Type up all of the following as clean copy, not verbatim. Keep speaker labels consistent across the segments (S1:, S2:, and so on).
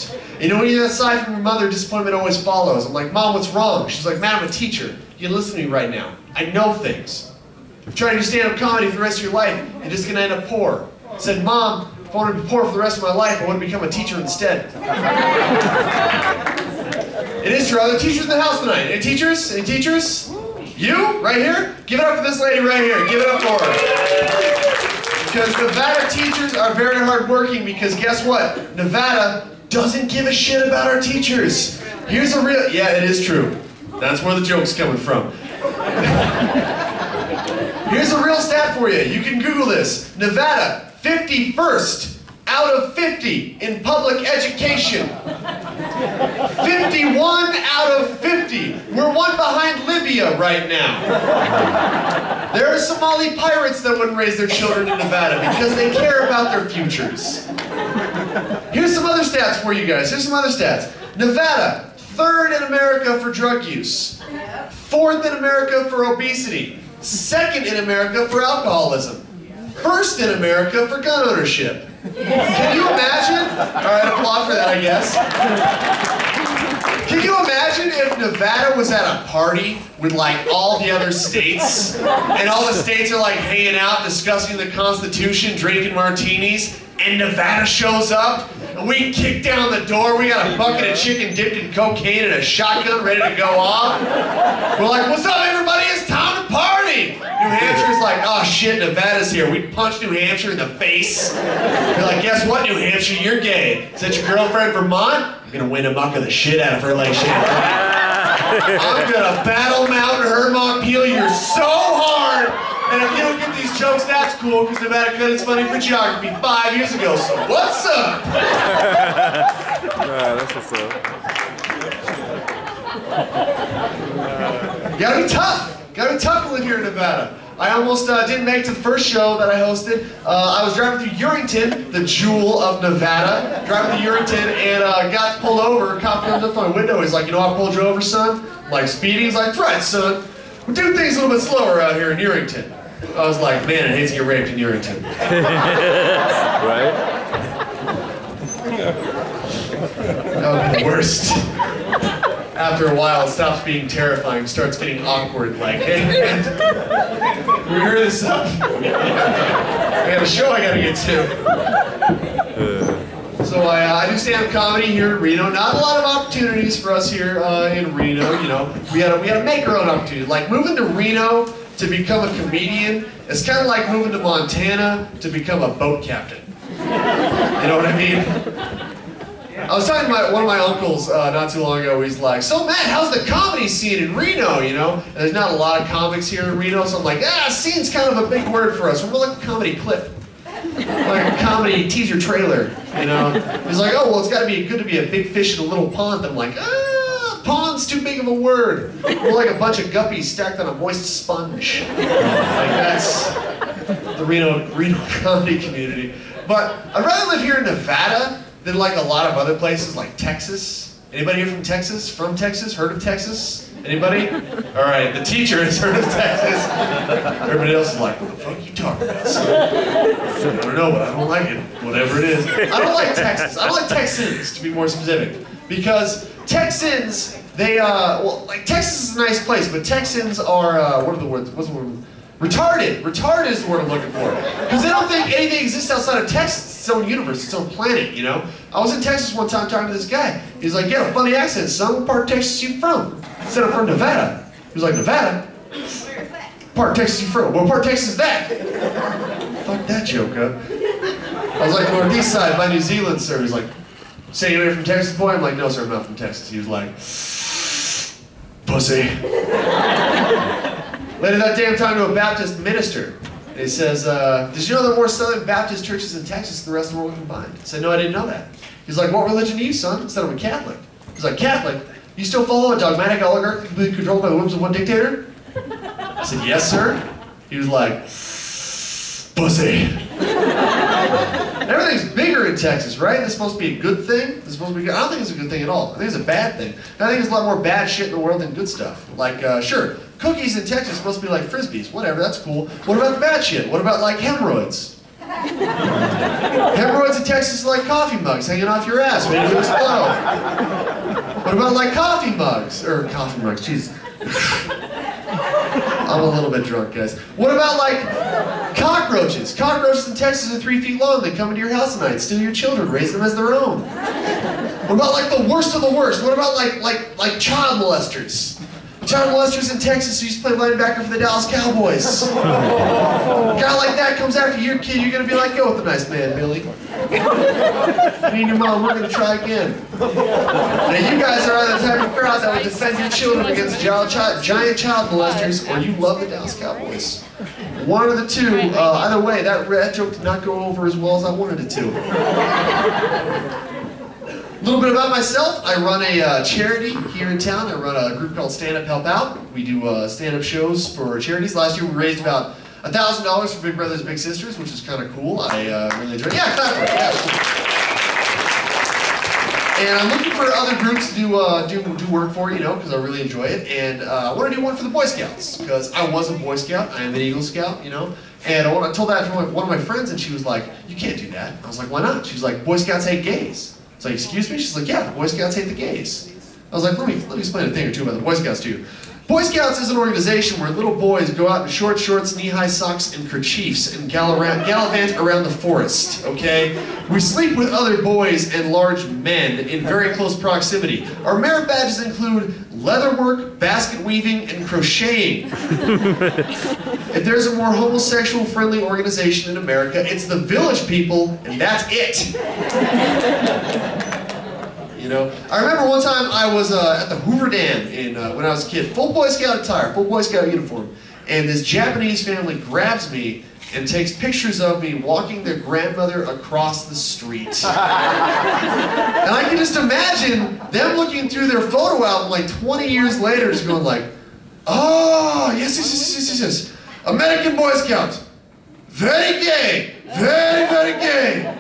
S1: disappointment. You know, when you're aside from your mother, disappointment always follows. I'm like, Mom, what's wrong? She's like, man, I'm a teacher. You can listen to me right now. I know things. If you're trying to do stand-up comedy for the rest of your life, you're just going to end up poor. I said, Mom, if I wanted to be poor for the rest of my life, I want to become a teacher instead. It is true. Are there teachers in the house tonight? Any teachers? Any teachers? You? Right here? Give it up for this lady right here. Give it up for her. Because Nevada teachers are very hardworking because guess what? Nevada doesn't give a shit about our teachers. Here's a real... Yeah, it is true. That's where the joke's coming from. Here's a real stat for you. You can Google this. Nevada, 51st out of 50 in public education. 51 out of 50. We're one behind Libya right now. There are Somali pirates that wouldn't raise their children in Nevada because they care about their futures. Here's some other stats for you guys. Here's some other stats. Nevada, 3rd in America for drug use. 4th in America for obesity. 2nd in America for alcoholism. 1st in America for gun ownership. Can you imagine? All right, applaud for that, I guess. Can you imagine if Nevada was at a party with like all the other states, and all the states are like hanging out, discussing the Constitution, drinking martinis, and Nevada shows up, and we kick down the door, we got a bucket of chicken dipped in cocaine and a shotgun ready to go off. We're like, what's up everybody, it's time to party! New Hampshire's like, oh shit, Nevada's here. We punch New Hampshire in the face. We're like, guess what, New Hampshire, you're gay. Is that your girlfriend, Vermont? I'm gonna win a muck of the shit out of her like champagne. I'm gonna battle Mount Hermon Peel you so hard. And if you don't get these jokes, that's cool, because Nevada cut it's funny for geography 5 years ago, so what's up?
S2: That's what's up.
S1: You gotta be tough. Gotta be tough to live here in Nevada. I almost didn't make it to the first show that I hosted. I was driving through Urington, the jewel of Nevada. Driving through Urington and got pulled over. A cop comes up to my window. He's like, you know I pulled you over, son? I'm like, speeding? He's like, that's right, son. We do things a little bit slower out here in Urington. I was like, man, I hate to get raped in Urington.
S2: Right?
S1: That would be the worst. After a while, it stops being terrifying, starts getting awkward, like, hey, man, can we hurry this up? I got a show I gotta get to. So I do stand-up comedy here in Reno. Not a lot of opportunities for us here in Reno, you know. We had to make our own opportunities. Like, moving to Reno to become a comedian, it's kind of like moving to Montana to become a boat captain. You know what I mean? I was talking to one of my uncles not too long ago. He's like, so Matt, how's the comedy scene in Reno, you know? And there's not a lot of comics here in Reno, so I'm like, scene's kind of a big word for us. We're more like a comedy clip. Like a comedy teaser trailer, you know? He's like, oh, well, it's got to be good to be a big fish in a little pond. I'm like, pond's too big of a word. We're like a bunch of guppies stacked on a moist sponge. Like, that's the Reno comedy community. But I'd rather live here in Nevada than like a lot of other places like Texas. Anybody here from Texas? From Texas? Heard of Texas? Anybody? All right, the teacher has heard of Texas. Everybody else is like, what the fuck are you talking about, son? I don't know, but I don't like it. Whatever it is. I don't like Texas. I don't like Texans, to be more specific. Because Texans, they, well, like Texas is a nice place, but Texans are, what are the words? What's the word? Retarded. Retarded is the word I'm looking for. Because they don't think anything exists outside of Texas. It's its own universe, its own planet, you know? I was in Texas one time talking to this guy. He's like, yeah, funny accent, son. What part of Texas you from? I said, I'm from Nevada. He was like, Nevada?
S3: Where's that?
S1: Part of Texas you from? What part of Texas is that? Fuck that joke up. I was like, northeast side by New Zealand, sir. He's like, say you're from Texas, boy? I'm like, no, sir, I'm not from Texas. He was like, pussy. Later that day, I'm talking to a Baptist minister. And he says, did you know there are more Southern Baptist churches in Texas than the rest of the world combined? I said, no, I didn't know that. He's like, what religion are you, son? I said, I'm a Catholic. He's like, Catholic? You still follow a dogmatic oligarchy completely controlled by the whims of one dictator? I said, yes, sir. He was like, pussy. Everything's bigger in Texas, right? This is supposed to be a good thing? This is supposed to be good. I don't think it's a good thing at all. I think it's a bad thing. I think there's a lot more bad shit in the world than good stuff. Like, sure, cookies in Texas are supposed to be like Frisbees. Whatever, that's cool. What about the bad shit? What about, like, hemorrhoids? Hemorrhoids in Texas are like coffee mugs hanging off your ass, waiting to explode. What about like coffee mugs? Or coffee mugs, jeez. I'm a little bit drunk, guys. What about like cockroaches? Cockroaches in Texas are 3 feet long. They come into your house at night, steal your children, raise them as their own. What about like the worst of the worst? What about like child molesters? Child molesters in Texas who used to play linebacker for the Dallas Cowboys. A guy like that comes after your kid, you're gonna be like, go with the nice man, Billy. Me and your mom, we're gonna try again. Now you guys are either the type of crowd that would defend your children against giant child molesters, or you love the Dallas Cowboys. One of the two. Either way, that joke did not go over as well as I wanted it to. A little bit about myself. I run a charity here in town. I run a group called Stand Up Help Out. We do stand-up shows for charities. Last year we raised about $1,000 for Big Brothers Big Sisters, which is kind of cool. I really enjoy it. Yeah, clap for it. Yeah, cool. And I'm looking for other groups to do work for, you know, because I really enjoy it. And I want to do one for the Boy Scouts, because I was a Boy Scout. I am an Eagle Scout, you know. And I told that to one of my friends, and she was like, "You can't do that." I was like, "Why not?" She was like, "Boy Scouts hate gays." I was like, "Excuse me?" She's like, "Yeah, the Boy Scouts hate the gays." I was like, let me explain a thing or two about the Boy Scouts to you. Boy Scouts is an organization where little boys go out in short shorts, knee-high socks, and kerchiefs and gallivant around the forest, okay? We sleep with other boys and large men in very close proximity. Our merit badges include leatherwork, basket weaving, and crocheting. If there's a more homosexual-friendly organization in America, it's the Village People, and that's it. You know, I remember one time I was at the Hoover Dam when I was a kid, full Boy Scout attire, full Boy Scout uniform, and this Japanese family grabs me and takes pictures of me walking their grandmother across the street. And I can just imagine them looking through their photo album like 20 years later, just going like, "Oh, yes, yes. American Boy Scout, very gay, very, very gay."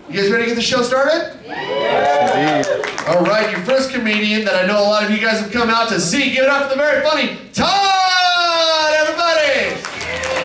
S1: You guys ready to get the show started?
S2: Yes, indeed.
S1: All right, your first comedian that I know a lot of you guys have come out to see. Give it up for the very funny Tom!